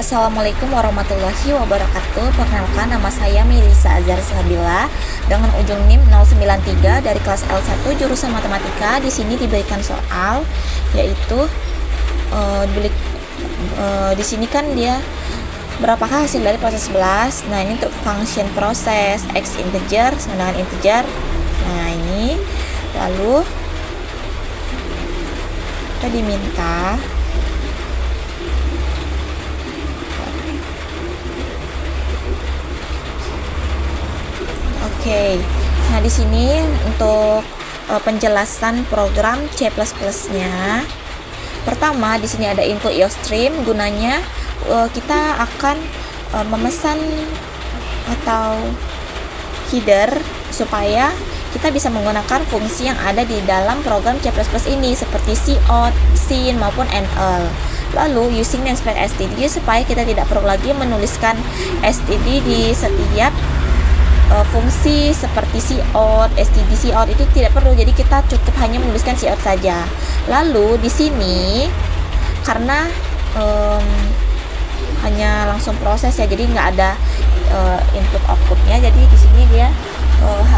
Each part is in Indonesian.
Assalamualaikum warahmatullahi wabarakatuh. Perkenalkan, nama saya Melisa Azhar Sabila dengan ujung NIM 093 dari kelas L1 jurusan Matematika. Di sini diberikan soal yaitu di sini kan dia berapakah hasil dari proses 11. Nah, ini untuk function proses x integer sama dengan integer. Nah, ini lalu kita diminta Oke. Nah, di sini untuk penjelasan program C++-nya. Pertama, di sini ada input IOStream, gunanya kita akan memesan atau header supaya kita bisa menggunakan fungsi yang ada di dalam program C++ ini seperti cout, sin maupun nl. Lalu using namespace std supaya kita tidak perlu lagi menuliskan std di setiap fungsi seperti cout, std cout itu tidak perlu. Jadi kita cukup hanya menuliskan cout saja. Lalu di sini karena hanya langsung proses ya, jadi nggak ada input outputnya. Jadi di sini dia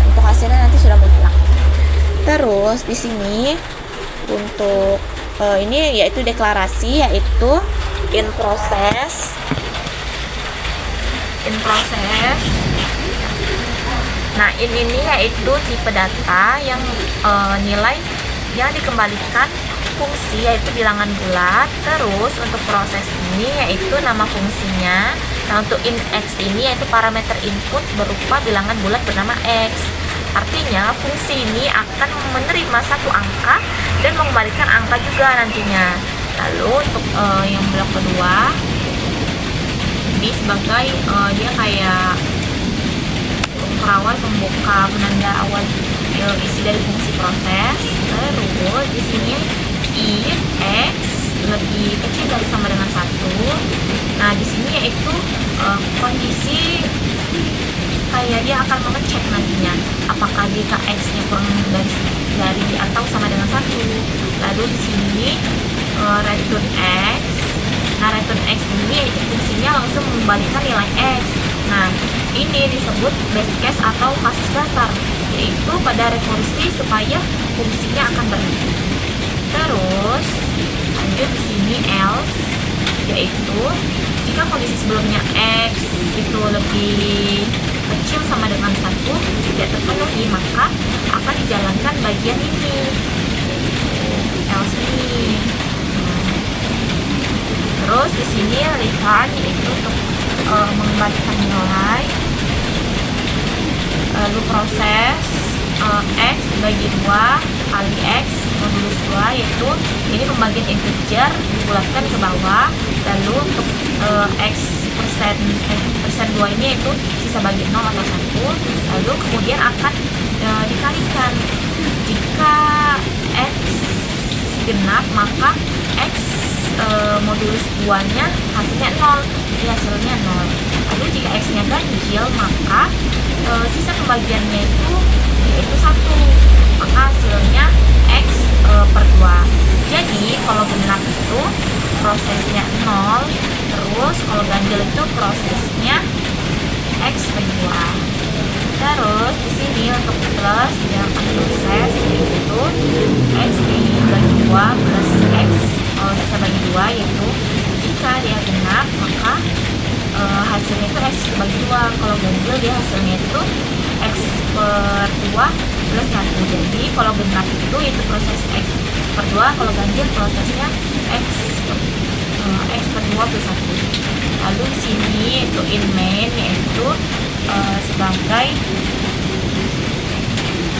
untuk hasilnya nanti sudah mutlak. Terus di sini untuk ini yaitu deklarasi, yaitu in process. Nah, ini yaitu tipe data yang nilai yang dikembalikan fungsi yaitu bilangan bulat. Terus untuk proses ini yaitu nama fungsinya. Nah, untuk in x ini yaitu parameter input berupa bilangan bulat bernama x. Artinya fungsi ini akan menerima satu angka dan mengembalikan angka juga nantinya. Lalu untuk yang blok kedua ini sebagai dia kayak awal pembuka penanda awal isi dari fungsi proses. Terus di sini if x lebih kecil dari sama dengan 1. Nah, di sini yaitu kondisi kayak dia akan mengecek nantinya apakah jika x-nya kurang dari atau sama dengan 1. Lalu di sini return x. Nah, return x ini yaitu fungsinya langsung mengembalikan nilai x. Nah, ini disebut base case atau kasus dasar, yaitu pada rekursi supaya fungsinya akan berhenti. Terus lanjut di sini else, yaitu jika kondisi sebelumnya x itu lebih kecil sama dengan 1 tidak terpenuhi, maka akan dijalankan bagian ini, else ini. Terus di sini return yaitu untuk mengembalikan nilai. Lalu proses x dibagi 2 kali x modulus 2, yaitu ini pembagian integer dibulatkan ke bawah. Lalu untuk x persen 2 ini yaitu sisa bagi 0 atau 1. Lalu kemudian akan dikalikan. Jika x genap maka x modulus 2 nya hasilnya 0, jadi hasilnya 0. Lalu jika x nya ganjil maka sisa pembagiannya itu yaitu 1, maka hasilnya x per 2. Jadi kalau genap itu prosesnya 0, terus kalau ganjil itu prosesnya x per 2. Terus di sini untuk plus dia akan proses yaitu x dibagi 2 plus x sisa bagi 2, yaitu jika dia genap maka hasilnya itu x bagi 2. Kalau ganjil dia hasilnya itu x per 2 plus 1. Jadi kalau genap itu proses x per 2, kalau ganjil prosesnya x per 2 plus 1. Lalu di sini itu in main yaitu sebagai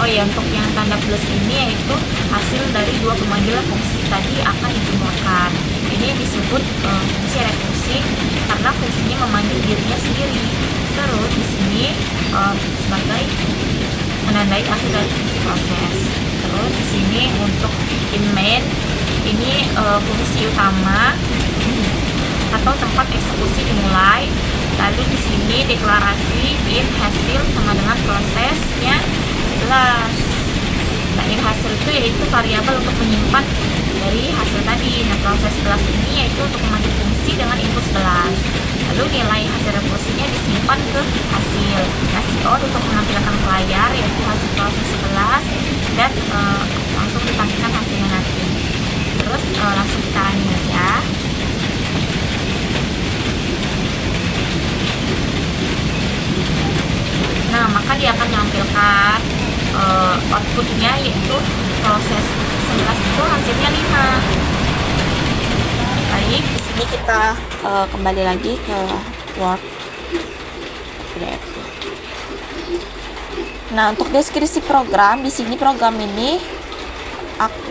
untuk yang tanda plus ini yaitu hasil dari dua pemanggilan fungsi tadi akan dijumlahkan. Ini disebut fungsi rekursi karena fungsinya memanggil dirinya sendiri. Terus di sini sebagai menandai akhir dari fungsi proses. Terus di sini untuk in main ini fungsi utama atau tempat eksekusi dimulai. Lalu di sini deklarasi in hasil sama dengan prosesnya 11. Nah, in hasil itu yaitu variabel untuk menyimpan dari hasil tadi. Nah, proses 11 ini yaitu untuk memanggil fungsi dengan input 11. simpan ke hasil. Nah, CO untuk menampilkan ke layar yaitu hasil proses 11 dan langsung ditampilkan hasilnya nanti. Terus langsung kita running aja. Nah, maka dia akan menampilkan outputnya yaitu proses 11 itu hasilnya 5. Baik, di sini kita kembali lagi ke Word. Nah, untuk deskripsi program, di sini program ini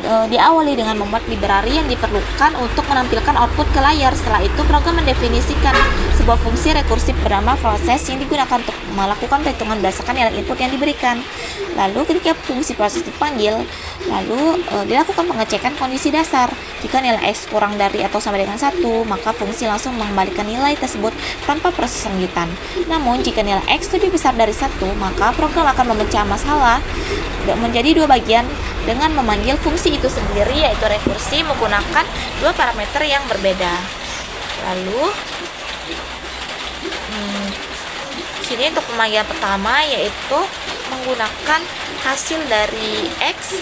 diawali dengan membuat library yang diperlukan untuk menampilkan output ke layar. Setelah itu, program mendefinisikan sebuah fungsi rekursif bernama proses yang digunakan untuk melakukan perhitungan berdasarkan nilai input yang diberikan. Lalu, ketika fungsi proses dipanggil, lalu dilakukan pengecekan kondisi dasar. Jika nilai X kurang dari atau sama dengan 1, maka fungsi langsung mengembalikan nilai tersebut tanpa proses lanjutan. Namun, jika nilai X lebih besar dari 1, maka program akan memecah masalah menjadi dua bagian dengan memanggil fungsi itu sendiri, yaitu rekursi, menggunakan dua parameter yang berbeda. Lalu sini untuk pemanggilan pertama yaitu menggunakan hasil dari X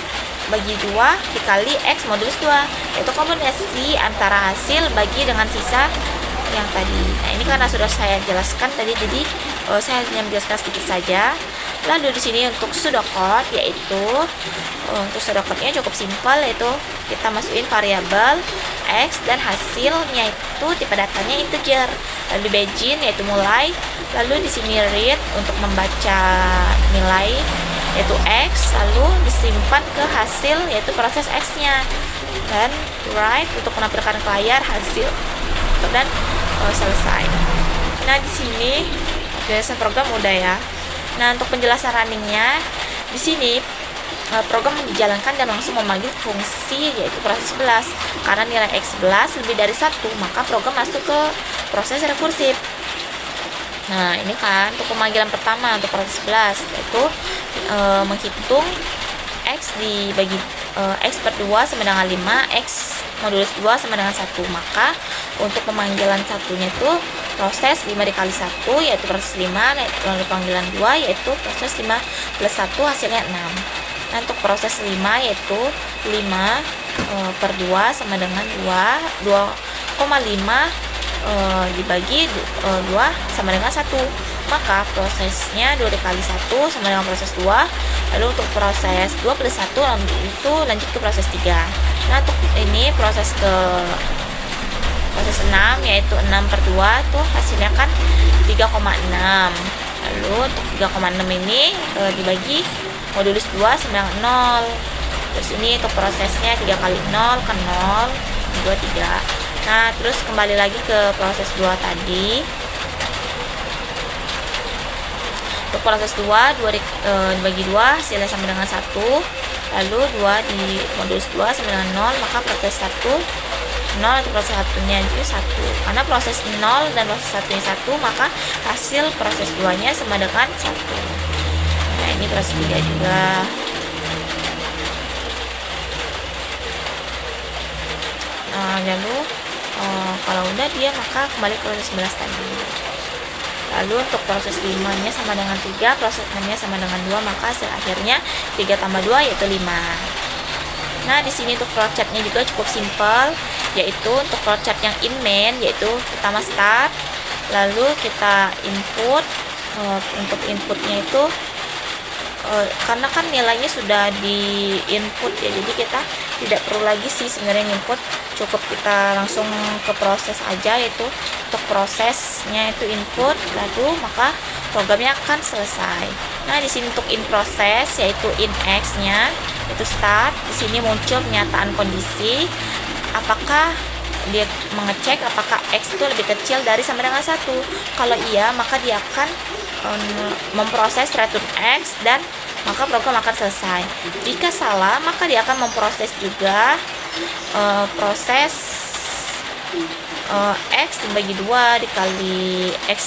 bagi 2 dikali X modulus 2, yaitu kombinasi antara hasil bagi dengan sisa yang tadi. Nah, ini karena sudah saya jelaskan tadi, jadi saya hanya menjelaskan sedikit saja. Lalu di sini untuk pseudocode, yaitu untuk pseudocode-nya cukup simpel, yaitu kita masukin variabel X dan hasilnya itu tipe datanya integer. Lalu begin yaitu mulai, lalu di sini read untuk membaca nilai yaitu X, lalu disimpan ke hasil yaitu proses X-nya, dan write untuk menampilkan ke layar hasil, dan selesai. Nah, di sini penjelasan program udah ya. Nah, untuk penjelasan runningnya di sini program dijalankan dan langsung memanggil fungsi yaitu proses 11. Karena nilai X 11 lebih dari 1, maka program masuk ke proses rekursif. Nah, ini kan untuk pemanggilan pertama untuk proses 11 yaitu menghitung X dibagi X per 2 sama dengan 5, X modulus 2 sama dengan 1. Maka untuk pemanggilan satunya itu proses 5 dikali 1 yaitu proses 5, lalu panggilan 2 yaitu proses 5 plus 1 hasilnya 6. Nah, untuk proses 5 yaitu 5 per 2 sama dengan 2,5 dibagi 2 sama dengan 1. Maka prosesnya 2 dikali 1 sama dengan proses 2. Lalu untuk proses 2 plus 1 itu lanjut ke proses 3. Nah, untuk ini proses 6 yaitu 6 per 2 itu hasilnya kan 3,6. Lalu untuk 3,6 ini dibagi modulus 2 sama dengan 0. Terus ini untuk prosesnya 3 kali 0 kan 0, 2, 3. Nah, terus kembali lagi ke proses 2 tadi. Untuk proses 2 dibagi 2 hasilnya sama dengan 1. Lalu 2 di modulus 2 sama dengan 0, maka proses 1 0 untuk proses satunya itu 1. Karena proses 0 dan proses satunya 1, maka hasil proses 2 nya sama dengan 1. Nah, ini proses 3 juga. Lalu kalau udah dia maka kembali ke proses 11 tadi. Lalu untuk proses 5 nya sama dengan 3, proses 6 nya sama dengan 2, maka hasil akhirnya 3 tambah 2 yaitu 5. Nah, di sini untuk flowchart-nya juga cukup simpel, yaitu untuk flowchart yang in main yaitu pertama start, lalu kita input. Untuk inputnya itu karena kan nilainya sudah di input ya, jadi kita tidak perlu lagi sih sebenarnya input, cukup kita langsung ke proses aja, yaitu untuk prosesnya itu input, lalu maka programnya akan selesai. Nah, di sini untuk in proses yaitu in X-nya itu start. Di sini muncul pernyataan kondisi, apakah dia mengecek apakah X itu lebih kecil dari sama dengan 1. Kalau iya, maka dia akan memproses return X dan maka program akan selesai. Jika salah, maka dia akan memproses juga proses X dibagi 2 dikali X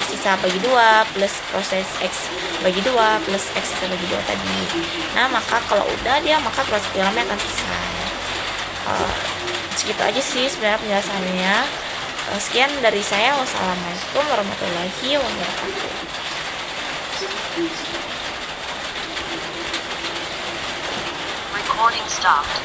sisa bagi 2 plus proses X bagi 2 plus X sisa bagi 2 tadi. Nah, maka kalau udah dia, maka proses programnya akan selesai. Segitu aja sih sebenarnya penjelasannya. Sekian dari saya. Wassalamualaikum warahmatullahi wabarakatuh. Recording stopped.